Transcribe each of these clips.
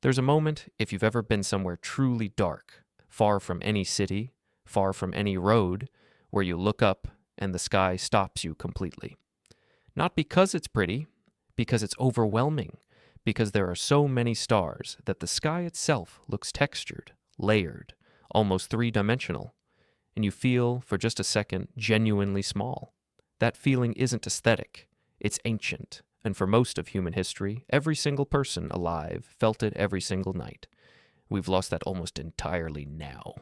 There's a moment, if you've ever been somewhere truly dark, far from any city, far from any road, where you look up and the sky stops you completely. Not because it's pretty, because it's overwhelming, because there are so many stars that the sky itself looks textured, layered, almost three-dimensional, and you feel, for just a second, genuinely small. That feeling isn't aesthetic, it's ancient, and for most of human history, every single person alive felt it every single night. We've lost that almost entirely now.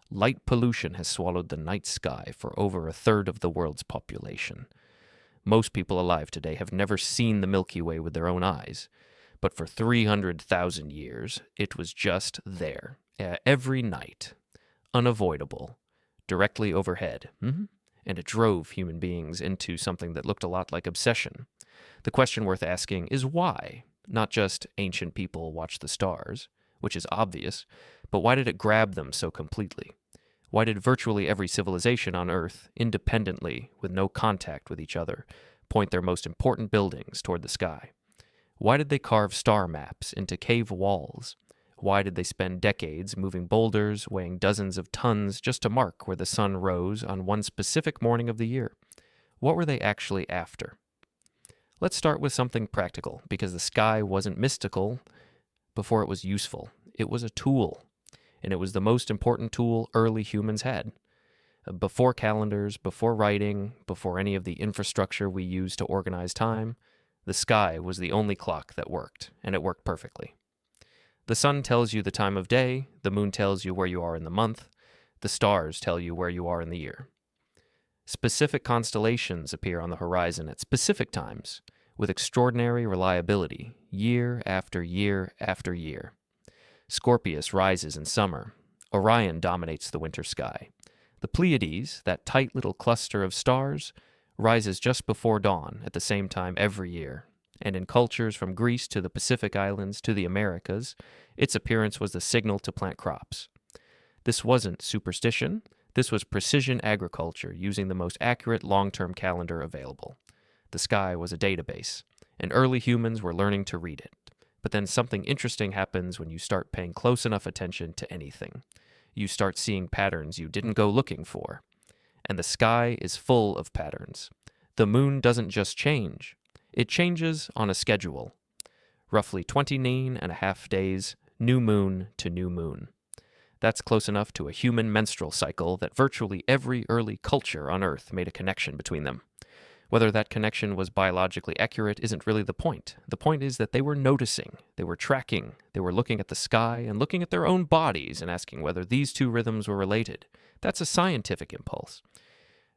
Light pollution has swallowed the night sky for over a third of the world's population. Most people alive today have never seen the Milky Way with their own eyes, but for 300,000 years, it was just there, every night, unavoidable, directly overhead, and it drove human beings into something that looked a lot like obsession. The question worth asking is why? Not just ancient people watch the stars, which is obvious, but why did it grab them so completely? Why did virtually every civilization on Earth, independently, with no contact with each other, point their most important buildings toward the sky? Why did they carve star maps into cave walls? Why did they spend decades moving boulders weighing dozens of tons just to mark where the sun rose on one specific morning of the year? What were they actually after? Let's start with something practical, because the sky wasn't mystical before it was useful. It was a tool, and it was the most important tool early humans had. Before calendars, before writing, before any of the infrastructure we use to organize time, the sky was the only clock that worked, and it worked perfectly. The sun tells you the time of day, the moon tells you where you are in the month, the stars tell you where you are in the year. Specific constellations appear on the horizon at specific times, with extraordinary reliability, year after year after year. Scorpius rises in summer. Orion dominates the winter sky. The Pleiades, that tight little cluster of stars, rises just before dawn at the same time every year. And in cultures from Greece to the Pacific Islands to the Americas, its appearance was the signal to plant crops. This wasn't superstition. This was precision agriculture using the most accurate long-term calendar available. The sky was a database, and early humans were learning to read it. But then something interesting happens when you start paying close enough attention to anything. You start seeing patterns you didn't go looking for. And the sky is full of patterns. The moon doesn't just change. It changes on a schedule. Roughly 29.5 days, new moon to new moon. That's close enough to a human menstrual cycle that virtually every early culture on Earth made a connection between them. Whether that connection was biologically accurate isn't really the point. The point is that they were noticing, they were tracking, they were looking at the sky and looking at their own bodies and asking whether these two rhythms were related. That's a scientific impulse.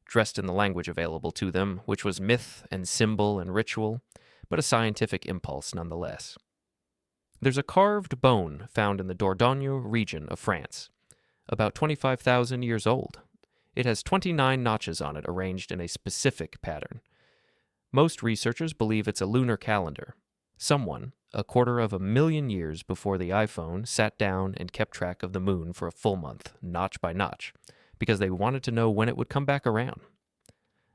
Dressed in the language available to them, which was myth and symbol and ritual, but a scientific impulse nonetheless. There's a carved bone found in the Dordogne region of France, about 25,000 years old. It has 29 notches on it arranged in a specific pattern. Most researchers believe it's a lunar calendar. Someone, 250,000 years before the iPhone, sat down and kept track of the moon for a full month, notch by notch, because they wanted to know when it would come back around.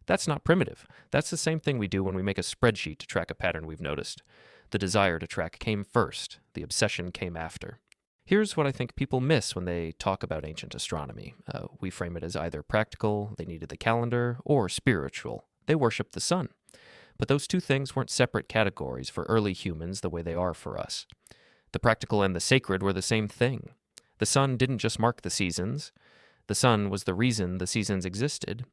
That's not primitive. That's the same thing we do when we make a spreadsheet to track a pattern we've noticed. The desire to track came first, the obsession came after. Here's what I think people miss when they talk about ancient astronomy. We frame it as either practical, they needed the calendar, or spiritual. They worshiped the sun. But those two things weren't separate categories for early humans the way they are for us. The practical and the sacred were the same thing. The sun didn't just mark the seasons. The sun was the reason the seasons existed.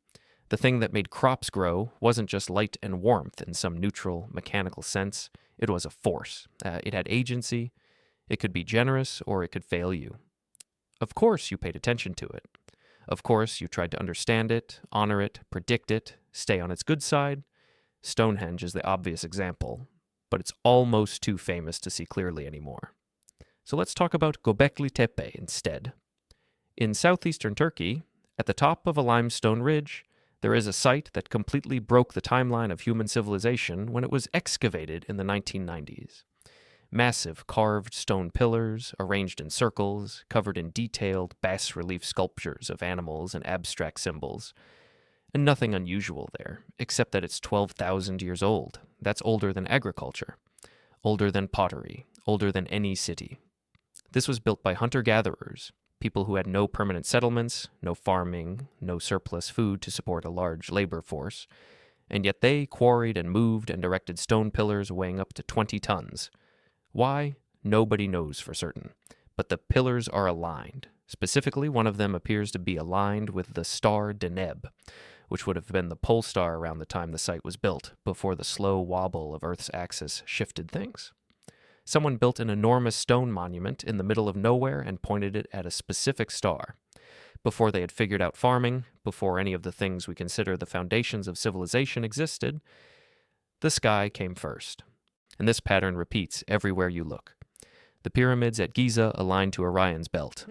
The thing that made crops grow wasn't just light and warmth in some neutral, mechanical sense. It was a force. It had agency. It could be generous or it could fail you. Of course you paid attention to it. Of course you tried to understand it, honor it, predict it, stay on its good side. Stonehenge is the obvious example, but it's almost too famous to see clearly anymore. So let's talk about Göbekli Tepe instead. In southeastern Turkey, at the top of a limestone ridge, there is a site that completely broke the timeline of human civilization when it was excavated in the 1990s. Massive carved stone pillars, arranged in circles, covered in detailed bas-relief sculptures of animals and abstract symbols. And nothing unusual there, except that it's 12,000 years old. That's older than agriculture, older than pottery, older than any city. This was built by hunter-gatherers, people who had no permanent settlements, no farming, no surplus food to support a large labor force, and yet they quarried and moved and erected stone pillars weighing up to 20 tons. Why? Nobody knows for certain, but the pillars are aligned. Specifically, one of them appears to be aligned with the star Deneb, which would have been the pole star around the time the site was built, before the slow wobble of Earth's axis shifted things. Someone built an enormous stone monument in the middle of nowhere and pointed it at a specific star. Before they had figured out farming, before any of the things we consider the foundations of civilization existed, the sky came first. And this pattern repeats everywhere you look. The pyramids at Giza align to Orion's belt.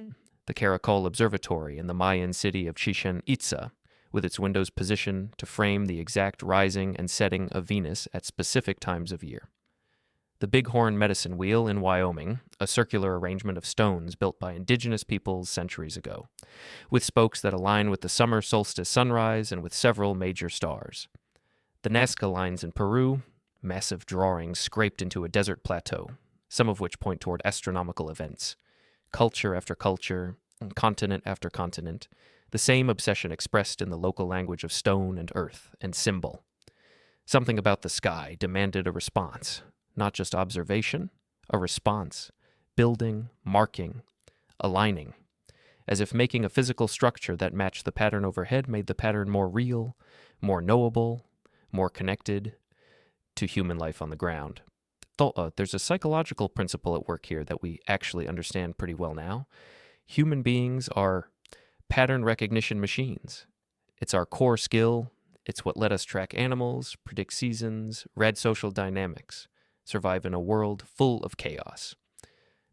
The Caracol Observatory in the Mayan city of Chichen Itza, with its windows positioned to frame the exact rising and setting of Venus at specific times of year. The Bighorn Medicine Wheel in Wyoming, a circular arrangement of stones built by indigenous peoples centuries ago, with spokes that align with the summer solstice sunrise and with several major stars. The Nazca lines in Peru, massive drawings scraped into a desert plateau, some of which point toward astronomical events. Culture after culture, and continent after continent, the same obsession expressed in the local language of stone and earth and symbol. Something about the sky demanded a response, not just observation, a response, building, marking, aligning, as if making a physical structure that matched the pattern overhead made the pattern more real, more knowable, more connected to human life on the ground. There's a psychological principle at work here that we actually understand pretty well now. Human beings are pattern recognition machines. It's our core skill. It's what let us track animals, predict seasons, read social dynamics, survive in a world full of chaos.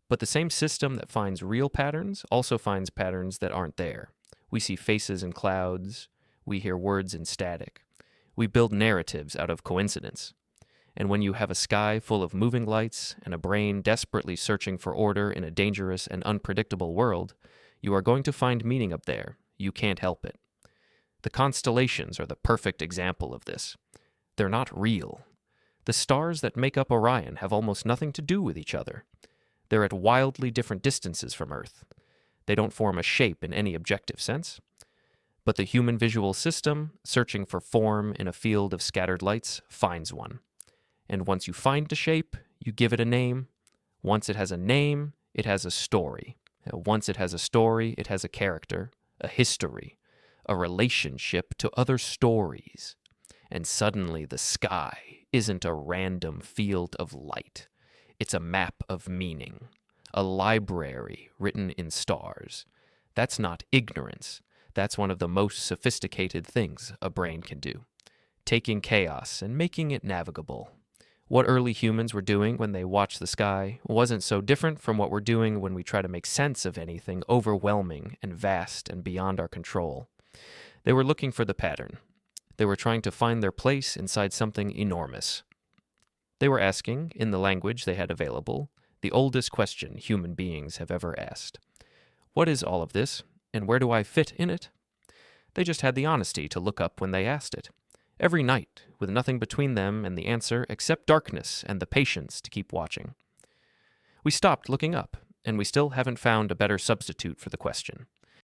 But the same system that finds real patterns also finds patterns that aren't there. We see faces in clouds. We hear words in static. We build narratives out of coincidence. And when you have a sky full of moving lights and a brain desperately searching for order in a dangerous and unpredictable world, you are going to find meaning up there. You can't help it. The constellations are the perfect example of this. They're not real. The stars that make up Orion have almost nothing to do with each other. They're at wildly different distances from Earth. They don't form a shape in any objective sense. But the human visual system, searching for form in a field of scattered lights, finds one. And once you find the shape, you give it a name. Once it has a name, it has a story. Once it has a story, it has a character, a history, a relationship to other stories. And suddenly the sky isn't a random field of light. It's a map of meaning, a library written in stars. That's not ignorance. That's one of the most sophisticated things a brain can do. Taking chaos and making it navigable. What early humans were doing when they watched the sky wasn't so different from what we're doing when we try to make sense of anything overwhelming and vast and beyond our control. They were looking for the pattern. They were trying to find their place inside something enormous. They were asking, in the language they had available, the oldest question human beings have ever asked. What is all of this, and where do I fit in it? They just had the honesty to look up when they asked it. Every night, with nothing between them and the answer except darkness and the patience to keep watching. We stopped looking up, and we still haven't found a better substitute for the question.